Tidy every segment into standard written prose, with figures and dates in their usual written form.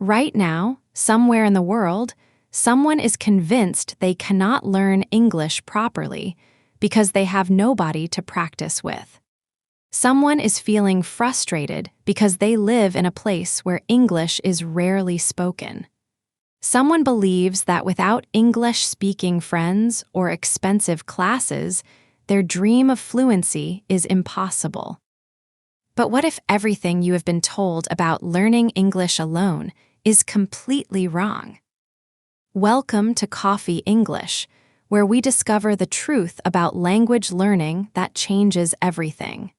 Right now, somewhere in the world, someone is convinced they cannot learn English properly because they have nobody to practice with. Someone is feeling frustrated because they live in a place where English is rarely spoken. Someone believes that without English-speaking friends or expensive classes, their dream of fluency is impossible. But what if everything you have been told about learning English alone is completely wrong? Welcome to Coffee English, where we discover the truth about language learning that changes everything.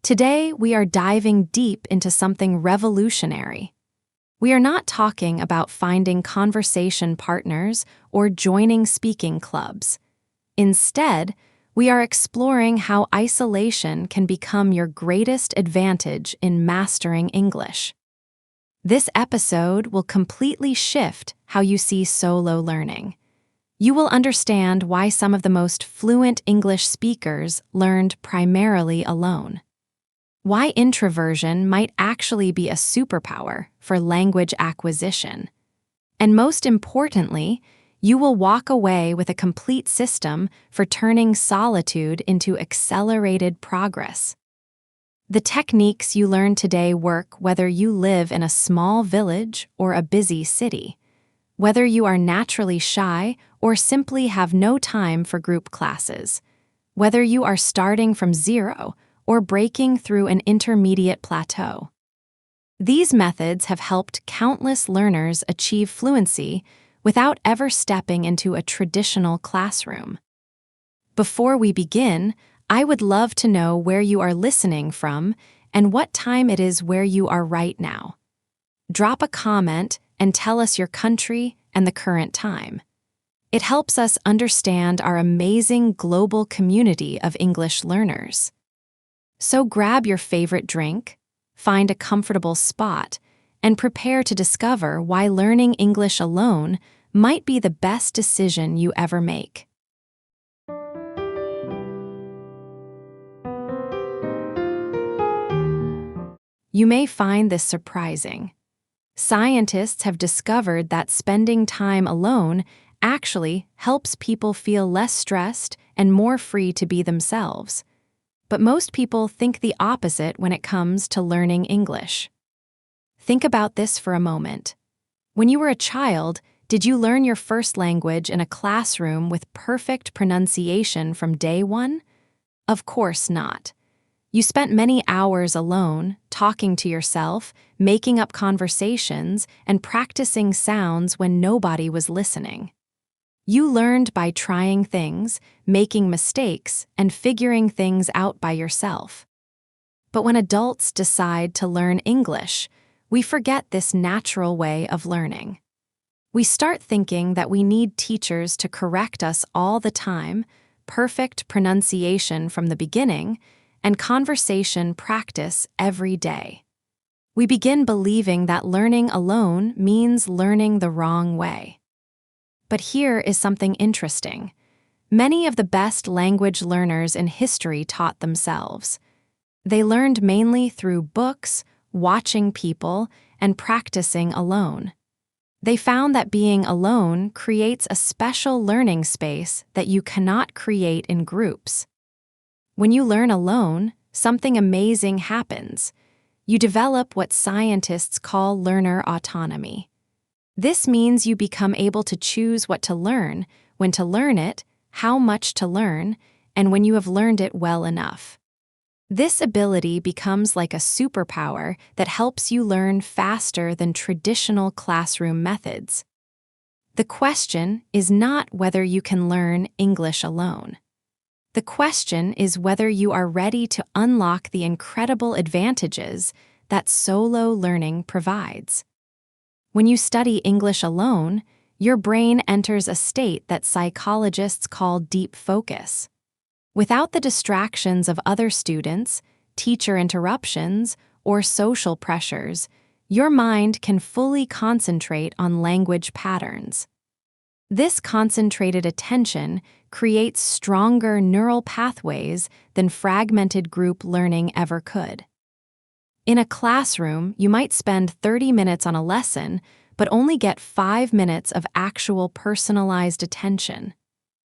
Today, we are diving deep into something revolutionary. We are not talking about finding conversation partners or joining speaking clubs. Instead, we are exploring how isolation can become your greatest advantage in mastering English. This episode will completely shift how you see solo learning. You will understand why some of the most fluent English speakers learned primarily alone. Why introversion might actually be a superpower for language acquisition. And most importantly, you will walk away with a complete system for turning solitude into accelerated progress. The techniques you learn today work whether you live in a small village or a busy city, whether you are naturally shy or simply have no time for group classes, whether you are starting from zero or breaking through an intermediate plateau. These methods have helped countless learners achieve fluency without ever stepping into a traditional classroom. Before we begin, I would love to know where you are listening from and what time it is where you are right now. Drop a comment and tell us your country and the current time. It helps us understand our amazing global community of English learners. So grab your favorite drink, find a comfortable spot, and prepare to discover why learning English alone might be the best decision you ever make. You may find this surprising. Scientists have discovered that spending time alone actually helps people feel less stressed and more free to be themselves. But most people think the opposite when it comes to learning English. Think about this for a moment. When you were a child, did you learn your first language in a classroom with perfect pronunciation from day one? Of course not. You spent many hours alone, talking to yourself, making up conversations, and practicing sounds when nobody was listening. You learned by trying things, making mistakes, and figuring things out by yourself. But when adults decide to learn English, we forget this natural way of learning. We start thinking that we need teachers to correct us all the time, perfect pronunciation from the beginning, and conversation practice every day. We begin believing that learning alone means learning the wrong way. But here is something interesting. Many of the best language learners in history taught themselves. They learned mainly through books, watching people, and practicing alone. They found that being alone creates a special learning space that you cannot create in groups. When you learn alone, something amazing happens. You develop what scientists call learner autonomy. This means you become able to choose what to learn, when to learn it, how much to learn, and when you have learned it well enough. This ability becomes like a superpower that helps you learn faster than traditional classroom methods. The question is not whether you can learn English alone. The question is whether you are ready to unlock the incredible advantages that solo learning provides. When you study English alone, your brain enters a state that psychologists call deep focus. Without the distractions of other students, teacher interruptions, or social pressures, your mind can fully concentrate on language patterns. This concentrated attention creates stronger neural pathways than fragmented group learning ever could. In a classroom, you might spend 30 minutes on a lesson, but only get 5 minutes of actual personalized attention.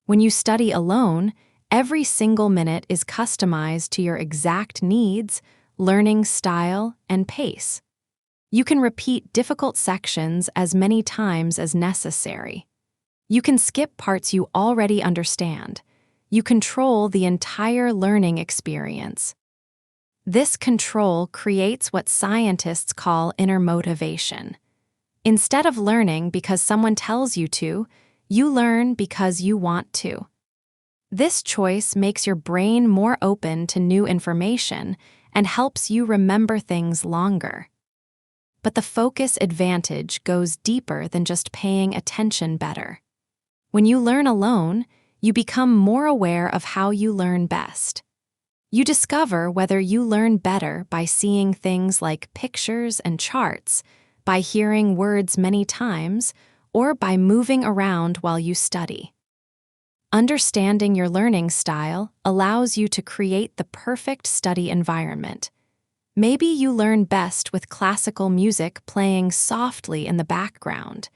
When you study alone, every single minute is customized to your exact needs, learning style, and pace. You can repeat difficult sections as many times as necessary. You can skip parts you already understand. You control the entire learning experience. This control creates what scientists call inner motivation. Instead of learning because someone tells you to, you learn because you want to. This choice makes your brain more open to new information and helps you remember things longer. But the focus advantage goes deeper than just paying attention better. When you learn alone, you become more aware of how you learn best. You discover whether you learn better by seeing things like pictures and charts, by hearing words many times, or by moving around while you study. Understanding your learning style allows you to create the perfect study environment. Maybe you learn best with classical music playing softly in the background.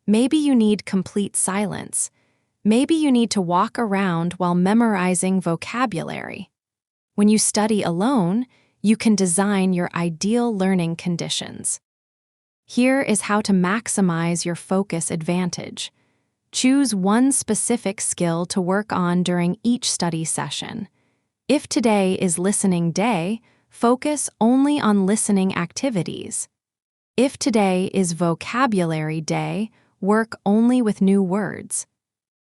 Maybe you need complete silence. Maybe you need to walk around while memorizing vocabulary. When you study alone, you can design your ideal learning conditions. Here is how to maximize your focus advantage. Choose one specific skill to work on during each study session. If today is listening day, focus only on listening activities. If today is vocabulary day, work only with new words.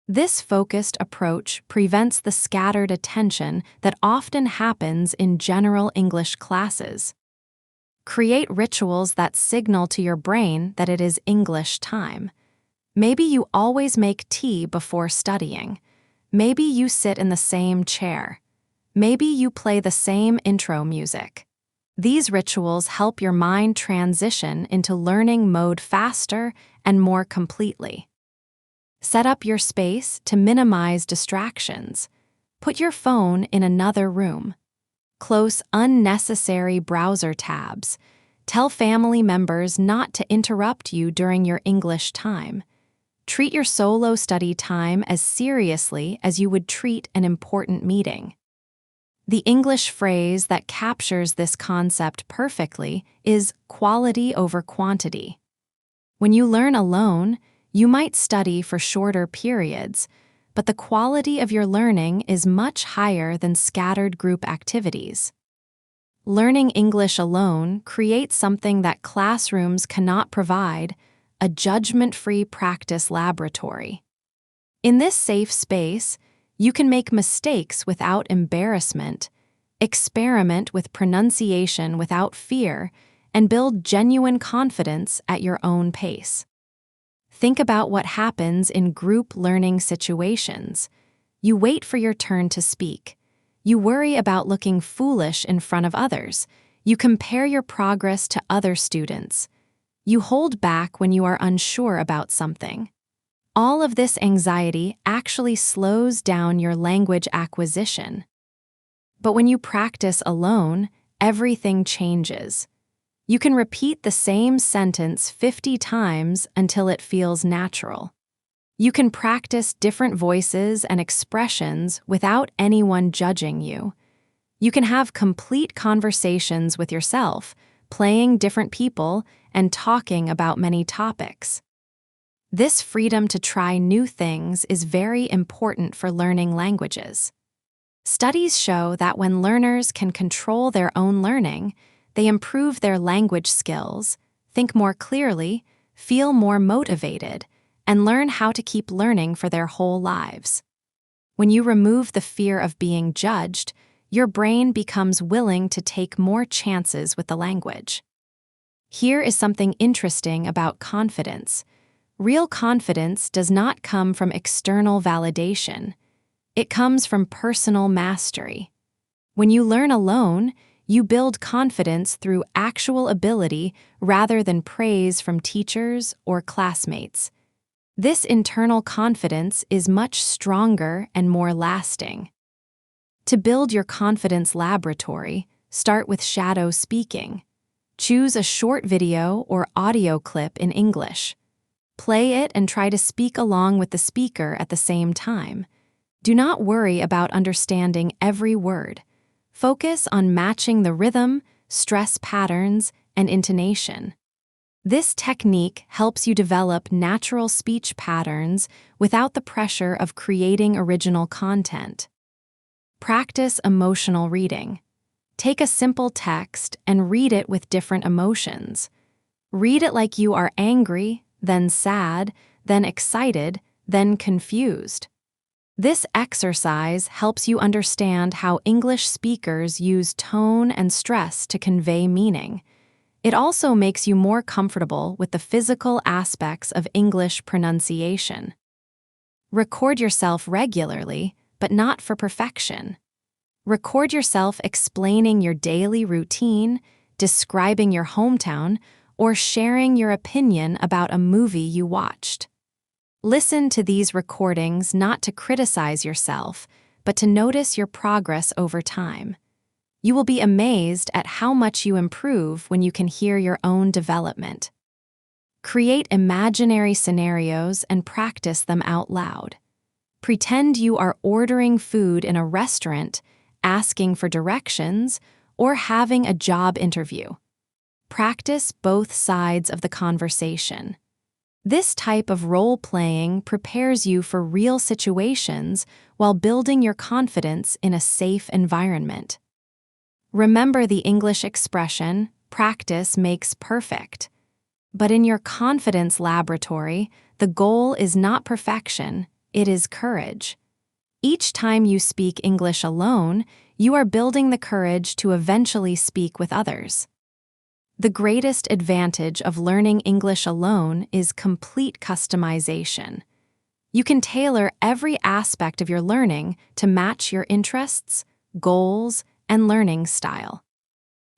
This focused approach prevents the scattered attention that often happens in general English classes. Create rituals that signal to your brain that it is English time. Maybe you always make tea before studying. Maybe you sit in the same chair. Maybe you play the same intro music. These rituals help your mind transition into learning mode faster and more completely. Set up your space to minimize distractions. Put your phone in another room. Close unnecessary browser tabs. Tell family members not to interrupt you during your English time. Treat your solo study time as seriously as you would treat an important meeting. The English phrase that captures this concept perfectly is quality over quantity. When you learn alone, you might study for shorter periods, but the quality of your learning is much higher than scattered group activities. Learning English alone creates something that classrooms cannot provide: a judgment-free practice laboratory. In this safe space, you can make mistakes without embarrassment, experiment with pronunciation without fear, and build genuine confidence at your own pace. Think about what happens in group learning situations. You wait for your turn to speak. You worry about looking foolish in front of others. You compare your progress to other students. You hold back when you are unsure about something. All of this anxiety actually slows down your language acquisition. But when you practice alone, everything changes. You can repeat the same sentence 50 times until it feels natural. You can practice different voices and expressions without anyone judging you. You can have complete conversations with yourself, playing different people, and talking about many topics. This freedom to try new things is very important for learning languages. Studies show that when learners can control their own learning, they improve their language skills, think more clearly, feel more motivated, and learn how to keep learning for their whole lives. When you remove the fear of being judged, your brain becomes willing to take more chances with the language. Here is something interesting about confidence. Real confidence does not come from external validation. It comes from personal mastery. When you learn alone, you build confidence through actual ability rather than praise from teachers or classmates. This internal confidence is much stronger and more lasting. To build your confidence laboratory, start with shadow speaking. Choose a short video or audio clip in English. Play it and try to speak along with the speaker at the same time. Do not worry about understanding every word. Focus on matching the rhythm, stress patterns, and intonation. This technique helps you develop natural speech patterns without the pressure of creating original content. Practice emotional reading. Take a simple text and read it with different emotions. Read it like you are angry, then sad, then excited, then confused. This exercise helps you understand how English speakers use tone and stress to convey meaning. It also makes you more comfortable with the physical aspects of English pronunciation. Record yourself regularly, but not for perfection. Record yourself explaining your daily routine, describing your hometown, or sharing your opinion about a movie you watched. Listen to these recordings not to criticize yourself, but to notice your progress over time. You will be amazed at how much you improve when you can hear your own development. Create imaginary scenarios and practice them out loud. Pretend you are ordering food in a restaurant, asking for directions, or having a job interview. Practice both sides of the conversation. This type of role-playing prepares you for real situations while building your confidence in a safe environment. Remember the English expression, practice makes perfect. But in your confidence laboratory, the goal is not perfection, it is courage. Each time you speak English alone, you are building the courage to eventually speak with others. The greatest advantage of learning English alone is complete customization. You can tailor every aspect of your learning to match your interests, goals, and learning style.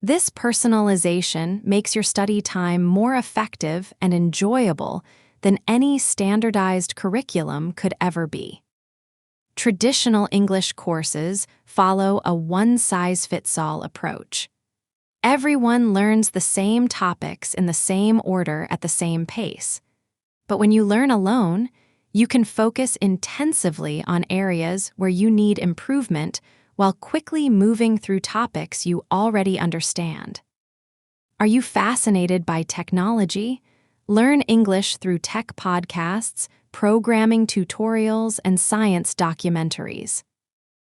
This personalization makes your study time more effective and enjoyable than any standardized curriculum could ever be. Traditional English courses follow a one-size-fits-all approach. Everyone learns the same topics in the same order at the same pace. But when you learn alone, you can focus intensively on areas where you need improvement while quickly moving through topics you already understand. Are you fascinated by technology? Learn English through tech podcasts, programming tutorials, and science documentaries.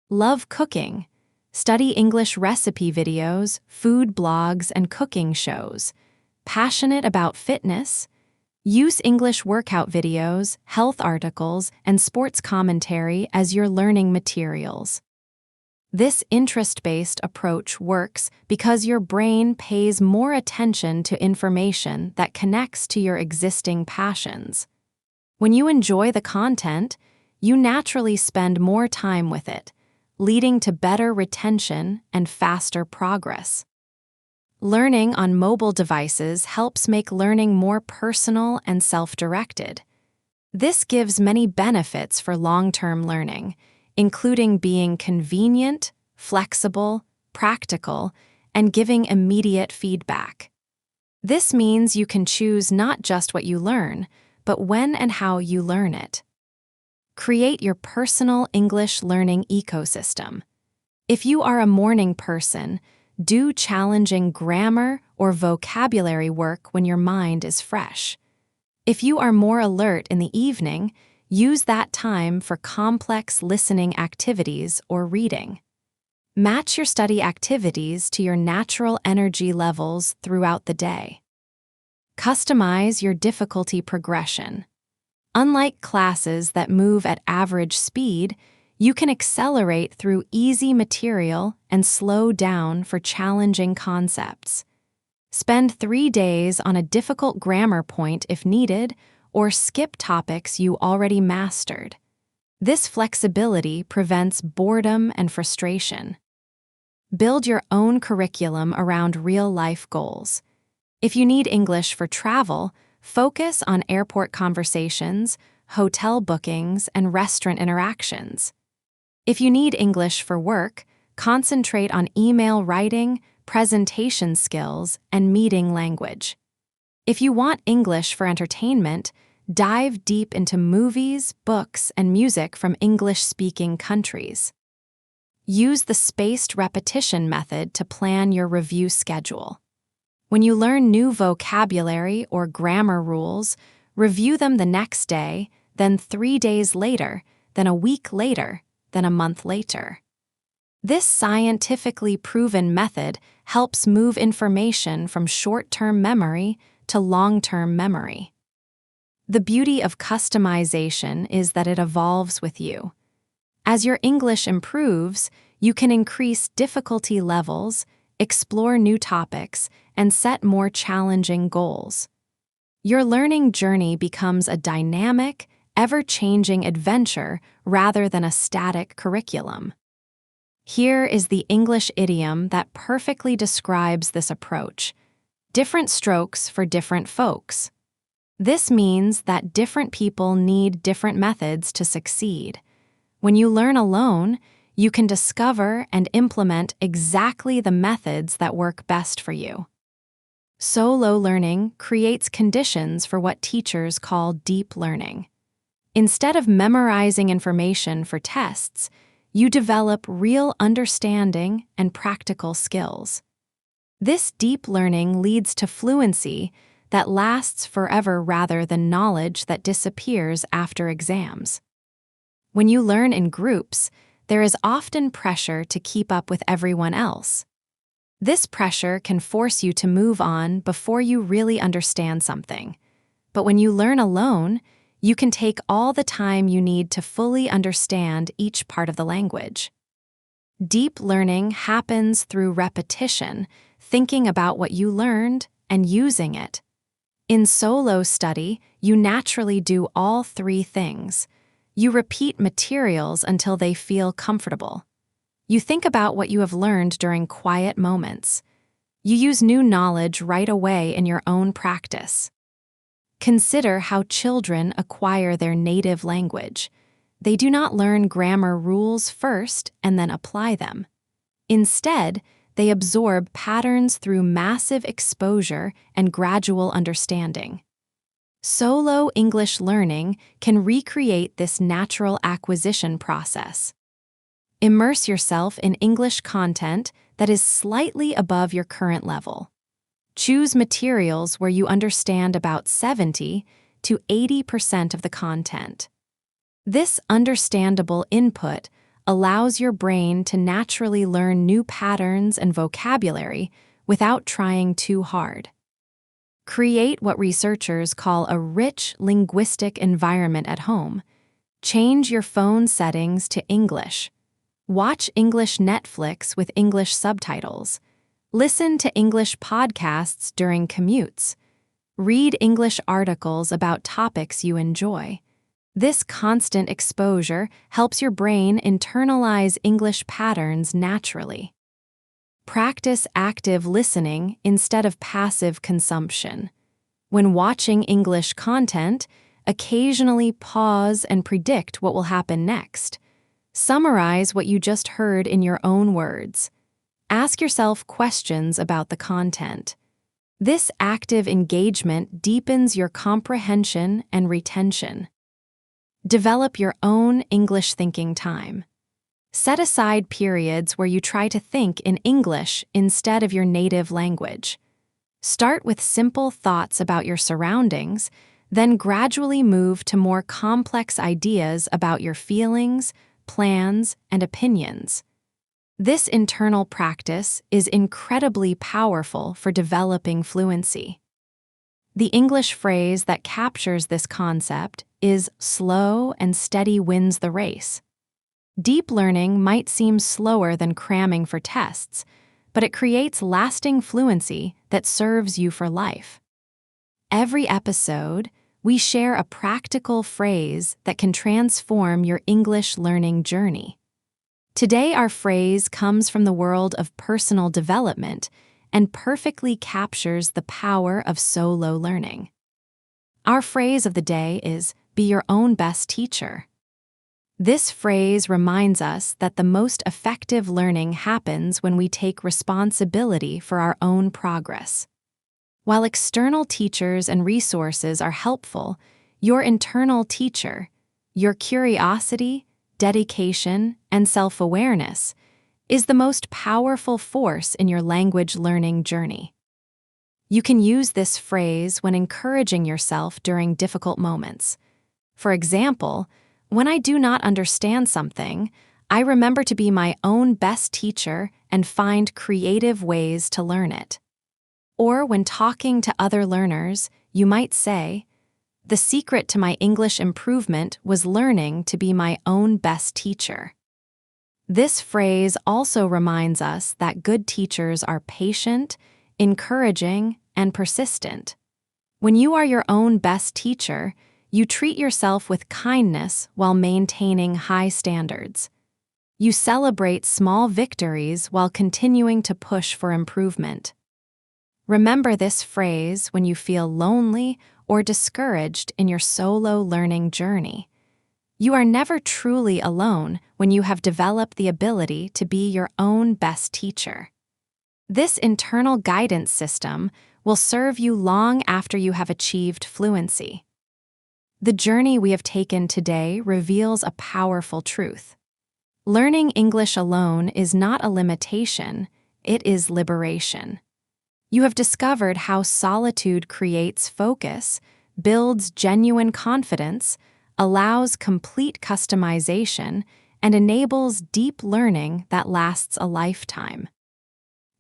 Love cooking? Study English recipe videos, food blogs, and cooking shows. Passionate about fitness? Use English workout videos, health articles, and sports commentary as your learning materials. This interest-based approach works because your brain pays more attention to information that connects to your existing passions. When you enjoy the content, you naturally spend more time with it, leading to better retention and faster progress. Learning on mobile devices helps make learning more personal and self-directed. This gives many benefits for long-term learning, including being convenient, flexible, practical, and giving immediate feedback. This means you can choose not just what you learn, but when and how you learn it. Create your personal English learning ecosystem. If you are a morning person, do challenging grammar or vocabulary work when your mind is fresh. If you are more alert in the evening, use that time for complex listening activities or reading. Match your study activities to your natural energy levels throughout the day. Customize your difficulty progression. Unlike classes that move at average speed, you can accelerate through easy material and slow down for challenging concepts. Spend 3 days on a difficult grammar point if needed, or skip topics you already mastered. This flexibility prevents boredom and frustration. Build your own curriculum around real-life goals. If you need English for travel, focus on airport conversations, hotel bookings, and restaurant interactions. If you need English for work, concentrate on email writing, presentation skills, and meeting language. If you want English for entertainment, dive deep into movies, books, and music from English-speaking countries. Use the spaced repetition method to plan your review schedule. When you learn new vocabulary or grammar rules, review them the next day, then 3 days later, then a week later, then a month later. This scientifically proven method helps move information from short-term memory to long-term memory. The beauty of customization is that it evolves with you. As your English improves, you can increase difficulty levels, explore new topics, and set more challenging goals. Your learning journey becomes a dynamic, ever-changing adventure rather than a static curriculum. Here is the English idiom that perfectly describes this approach: different strokes for different folks. This means that different people need different methods to succeed. When you learn alone, you can discover and implement exactly the methods that work best for you. Solo learning creates conditions for what teachers call deep learning. Instead of memorizing information for tests, you develop real understanding and practical skills. This deep learning leads to fluency that lasts forever rather than knowledge that disappears after exams. When you learn in groups, there is often pressure to keep up with everyone else. This pressure can force you to move on before you really understand something. But when you learn alone, you can take all the time you need to fully understand each part of the language. Deep learning happens through repetition, thinking about what you learned and using it. In solo study, you naturally do all three things. You repeat materials until they feel comfortable. You think about what you have learned during quiet moments. You use new knowledge right away in your own practice. Consider how children acquire their native language. They do not learn grammar rules first and then apply them. Instead, they absorb patterns through massive exposure and gradual understanding. Solo English learning can recreate this natural acquisition process. Immerse yourself in English content that is slightly above your current level. Choose materials where you understand about 70 to 80% of the content. This understandable input allows your brain to naturally learn new patterns and vocabulary without trying too hard. Create what researchers call a rich linguistic environment at home. Change your phone settings to English. Watch English Netflix with English subtitles. Listen to English podcasts during commutes. Read English articles about topics you enjoy. This constant exposure helps your brain internalize English patterns naturally. Practice active listening instead of passive consumption. When watching English content, occasionally pause and predict what will happen next. Summarize what you just heard in your own words. Ask yourself questions about the content. This active engagement deepens your comprehension and retention. Develop your own English thinking time. Set aside periods where you try to think in English instead of your native language. Start with simple thoughts about your surroundings, then gradually move to more complex ideas about your feelings, plans, and opinions. This internal practice is incredibly powerful for developing fluency. The English phrase that captures this concept is "slow and steady wins the race." Deep learning might seem slower than cramming for tests, but it creates lasting fluency that serves you for life. Every episode, we share a practical phrase that can transform your English learning journey. Today, our phrase comes from the world of personal development and perfectly captures the power of solo learning. Our phrase of the day is, "Be your own best teacher." This phrase reminds us that the most effective learning happens when we take responsibility for our own progress. While external teachers and resources are helpful, your internal teacher, your curiosity, dedication, and self-awareness, is the most powerful force in your language learning journey. You can use this phrase when encouraging yourself during difficult moments. For example, when I do not understand something, I remember to be my own best teacher and find creative ways to learn it. Or when talking to other learners, you might say, "The secret to my English improvement was learning to be my own best teacher." This phrase also reminds us that good teachers are patient, encouraging, and persistent. When you are your own best teacher, you treat yourself with kindness while maintaining high standards. You celebrate small victories while continuing to push for improvement. Remember this phrase when you feel lonely or discouraged in your solo learning journey. You are never truly alone when you have developed the ability to be your own best teacher. This internal guidance system will serve you long after you have achieved fluency. The journey we have taken today reveals a powerful truth. Learning English alone is not a limitation, it is liberation. You have discovered how solitude creates focus, builds genuine confidence, allows complete customization, and enables deep learning that lasts a lifetime.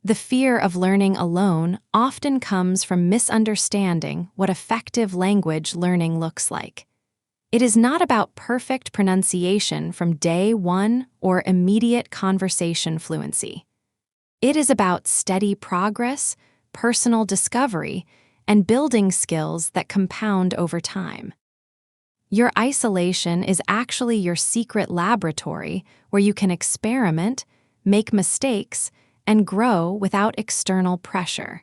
The fear of learning alone often comes from misunderstanding what effective language learning looks like. It is not about perfect pronunciation from day one or immediate conversation fluency. It is about steady progress, personal discovery, and building skills that compound over time. Your isolation is actually your secret laboratory where you can experiment, make mistakes, and grow without external pressure.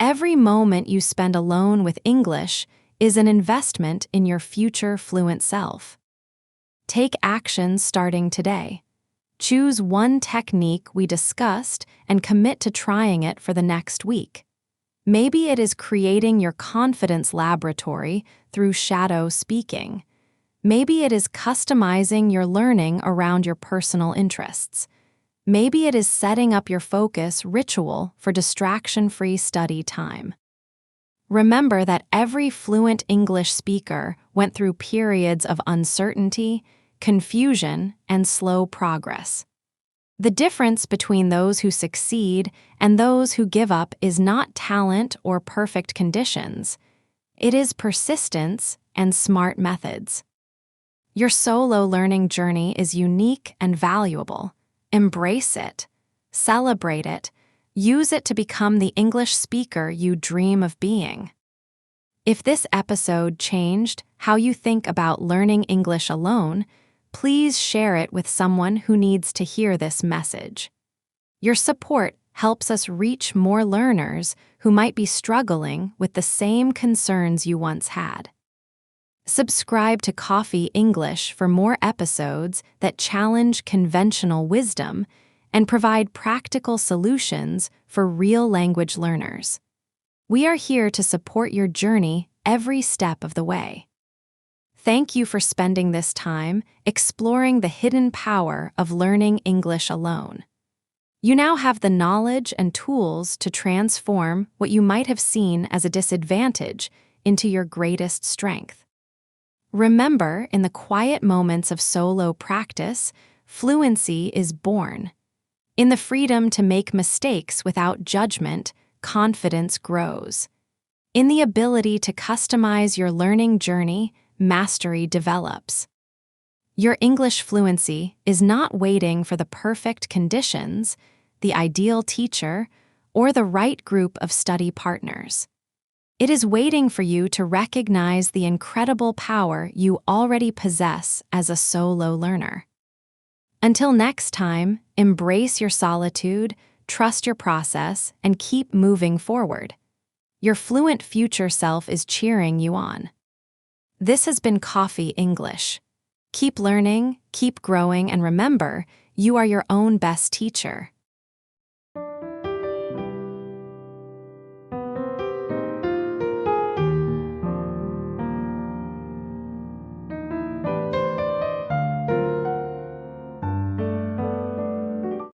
Every moment you spend alone with English is an investment in your future fluent self. Take action starting today. Choose one technique we discussed and commit to trying it for the next week. Maybe it is creating your confidence laboratory through shadow speaking. Maybe it is customizing your learning around your personal interests. Maybe it is setting up your focus ritual for distraction-free study time. Remember that every fluent English speaker went through periods of uncertainty, confusion, and slow progress. The difference between those who succeed and those who give up is not talent or perfect conditions. It is persistence and smart methods. Your solo learning journey is unique and valuable. Embrace it, celebrate it, use it to become the English speaker you dream of being. If this episode changed how you think about learning English alone, please share it with someone who needs to hear this message. Your support helps us reach more learners who might be struggling with the same concerns you once had. Subscribe to Coffee English for more episodes that challenge conventional wisdom and provide practical solutions for real language learners. We are here to support your journey every step of the way. Thank you for spending this time exploring the hidden power of learning English alone. You now have the knowledge and tools to transform what you might have seen as a disadvantage into your greatest strength. Remember, in the quiet moments of solo practice, fluency is born. In the freedom to make mistakes without judgment, confidence grows. In the ability to customize your learning journey, mastery develops. Your English fluency is not waiting for the perfect conditions, the ideal teacher, or the right group of study partners. It is waiting for you to recognize the incredible power you already possess as a solo learner. Until next time, embrace your solitude, trust your process, and keep moving forward. Your fluent future self is cheering you on. This has been Coffee English. Keep learning, keep growing, and remember, you are your own best teacher.